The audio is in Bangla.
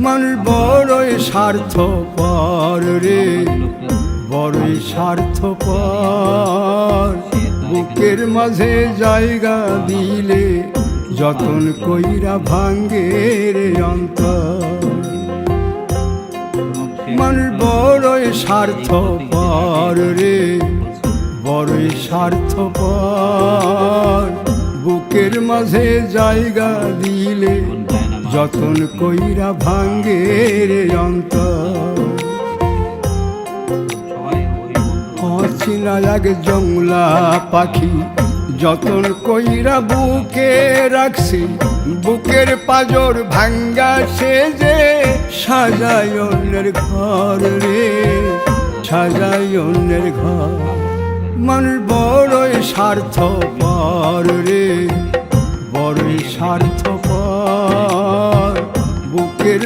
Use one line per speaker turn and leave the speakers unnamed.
মানুষ বড়ই স্বার্থপর রে, বড়ই স্বার্থপর। বুকের মাঝে জায়গা দিলে যতন কইরা ভাঙ্গে রে অন্তর। মানুষ বড়ই স্বার্থপর রে, বড়ই স্বার্থপর। বুকের মাঝে জায়গা দিলে যতন কইরা ভাঙ্গে রে অন্তর। অচিনা এক জংলা পাখি যতন কইরা বুকে রাখছি, বুকের পাজর ভাঙ্গা সে যে সাজায় অন্যের ঘর রে, সাজায় অন্যের ঘর। মানুষ বড়ই স্বার্থপর রে, বড়ই স্বার্থপর। বুকের